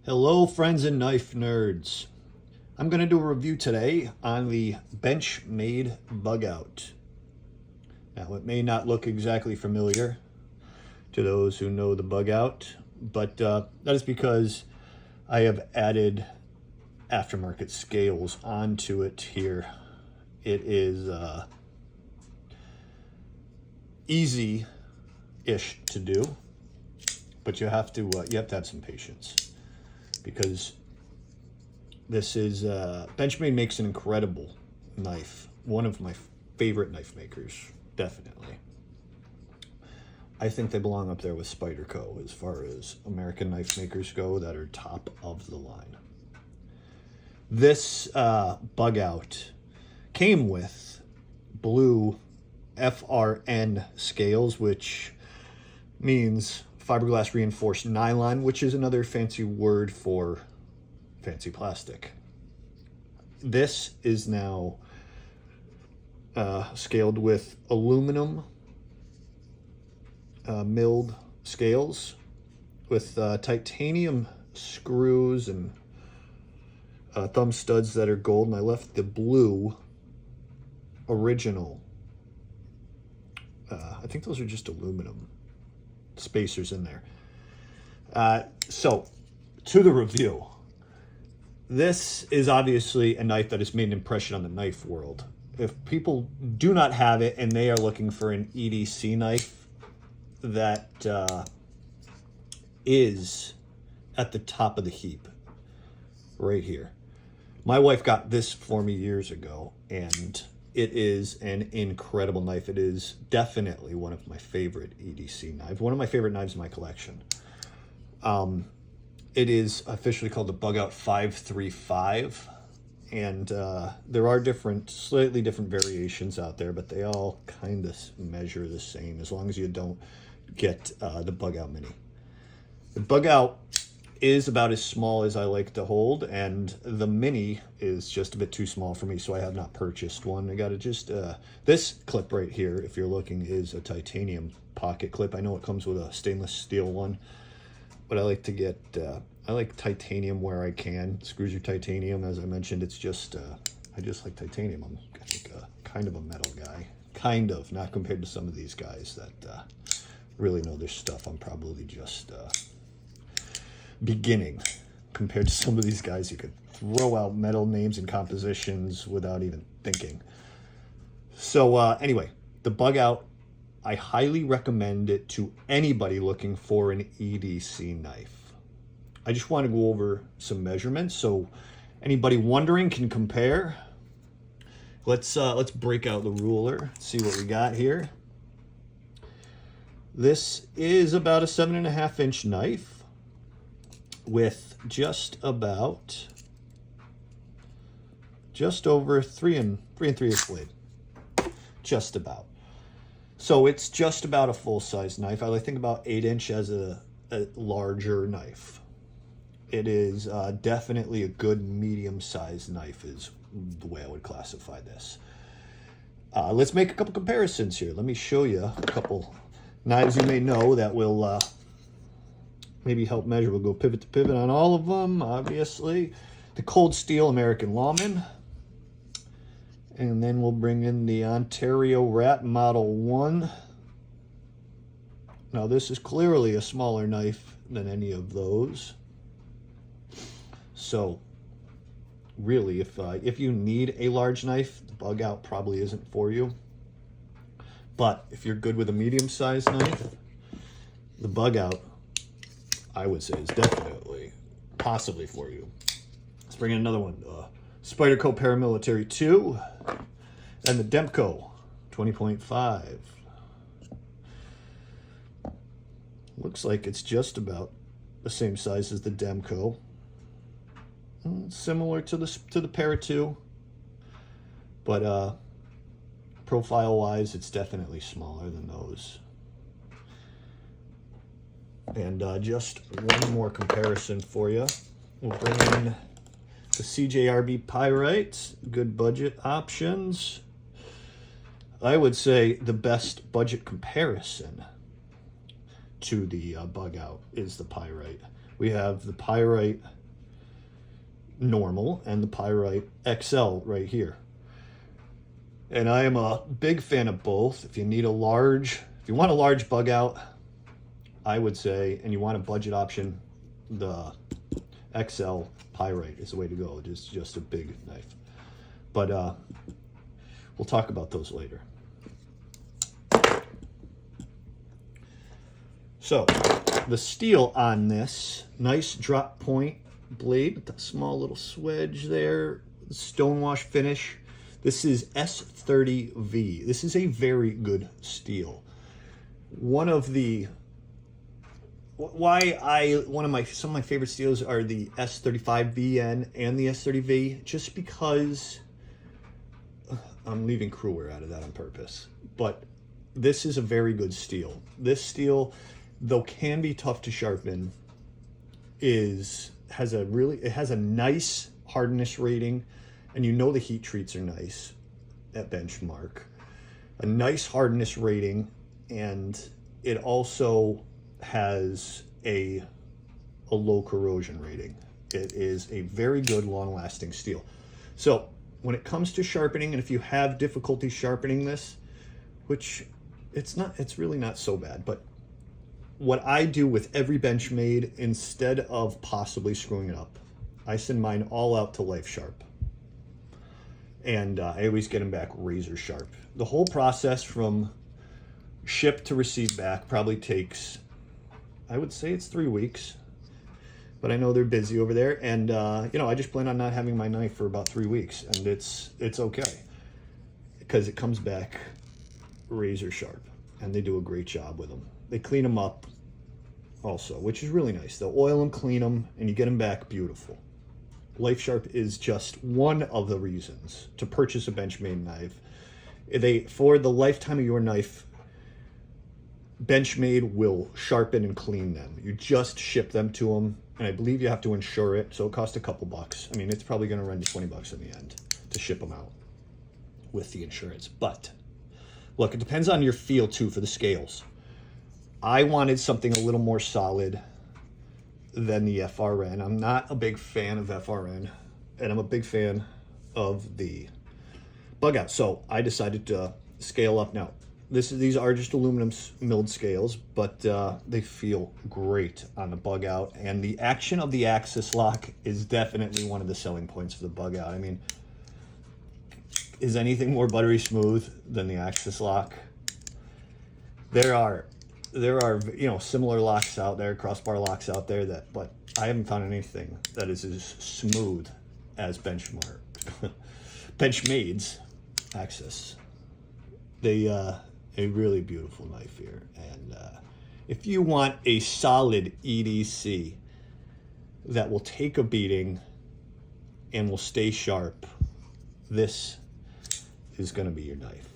Hello friends and knife nerds. I'm going to do a review today on the Benchmade Bugout. Now it may not look exactly familiar to those who know the Bugout, but that is because I have added aftermarket scales onto it here. It is easy-ish to do, but you have to have some patience. Because this is, Benchmade makes an incredible knife. One of my favorite knife makers, definitely. I think they belong up there with Spyderco as far as American knife makers go that are top of the line. This Bugout came with blue FRN scales, which means fiberglass reinforced nylon, which is another fancy word for fancy plastic. This is now scaled with aluminum milled scales with titanium screws and thumb studs that are gold, and I left the blue original. I think those are just aluminum spacers in there. So to the review. This is obviously a knife that has made an impression on the knife world. If people do not have it and they are looking for an EDC knife that is at the top of the heap right here. My wife got this for me years ago, and it is an incredible knife. It is definitely one of my favorite EDC knives, one of my favorite knives in my collection. It is officially called the Bugout 535, and there are slightly different variations out there, but they all kind of measure the same as long as you don't get the Bugout Mini. The Bugout is about as small as I like to hold, and the Mini is just a bit too small for me, so I have not purchased one. I got to just this clip right here, if you're looking, is a titanium pocket clip. I know it comes with a stainless steel one, but I like to get I like titanium where I can. Screws are titanium, as I mentioned. It's just I just like titanium. I'm I think kind of a metal guy, kind of, not compared to some of these guys that really know their stuff. I'm probably just beginning compared to some of these guys who could throw out metal names and compositions without even thinking. So anyway, the Bugout, I highly recommend it to anybody looking for an EDC knife. I just want to go over some measurements so anybody wondering can compare. Let's break out the ruler, see what we got here. This is about a 7.5-inch knife with just over 3 3/8 blade, just about. So it's just about a full-size knife. I think about 8-inch as a larger knife. It is definitely a good medium-sized knife is the way I would classify this. Let's make a couple comparisons here. Let me show you a couple knives you may know that will maybe help measure. We'll go pivot to pivot on all of them, obviously. The Cold Steel American Lawman. And then we'll bring in the Ontario Rat Model 1. Now this is clearly a smaller knife than any of those. So really, if you need a large knife, the Bugout probably isn't for you. But if you're good with a medium-sized knife, the Bugout, I would say, is definitely possibly for you. Let's bring in another one. Spyderco Paramilitary 2 and the Demco 20.5. Looks like it's just about the same size as the Demco. Similar to the Para 2, but profile-wise, it's definitely smaller than those. And just one more comparison for you. We'll bring in the CJRB Pyrite, good budget options. I would say the best budget comparison to the bug out is the pyrite. We have the pyrite normal and the pyrite XL right here. And I am a big fan of both. If you want a large bug out, I would say, and you want a budget option, the XL pyrite is the way to go. It is just a big knife. But we'll talk about those later. So the steel on this, nice drop point blade with a small little swedge there, stonewash finish. This is S30V. This is a very good steel. Some of my favorite steels are the S35VN and the S30V, just because I'm leaving Cruwer out of that on purpose. But this is a very good steel. This steel, though can be tough to sharpen, has a nice hardness rating, and you know the heat treats are nice at Benchmark. A nice hardness rating, and it also has a low corrosion rating. It is a very good long-lasting steel. So when it comes to sharpening, and if you have difficulty sharpening this, which it's really not so bad, but what I do with every Benchmade, instead of possibly screwing it up, I send mine all out to Life Sharp. And I always get them back razor sharp. The whole process from ship to receive back probably takes, I would say it's 3 weeks. But I know they're busy over there. And, I just plan on not having my knife for about 3 weeks. And it's okay, because it comes back razor sharp. And they do a great job with them. They clean them up also, which is really nice. They'll oil them, clean them, and you get them back beautiful. Life Sharp is just one of the reasons to purchase a Benchmade knife. For the lifetime of your knife, Benchmade will sharpen and clean them. You just ship them to them, and I believe you have to insure it, so it costs a couple bucks. I mean, it's probably going to run you 20 bucks in the end to ship them out with the insurance. But look, it depends on your feel too for the scales. I wanted something a little more solid than the FRN. I'm not a big fan of FRN, and I'm a big fan of the Bugout. So I decided to scale up. Now, these are just aluminum milled scales, but they feel great on the Bugout, and the action of the axis lock is definitely one of the selling points for the Bugout. I mean, is anything more buttery smooth than the axis lock? There are similar locks out there, crossbar locks out there, but I haven't found anything that is as smooth as Benchmade's axis. A really beautiful knife here. And if you want a solid EDC that will take a beating and will stay sharp, this is going to be your knife.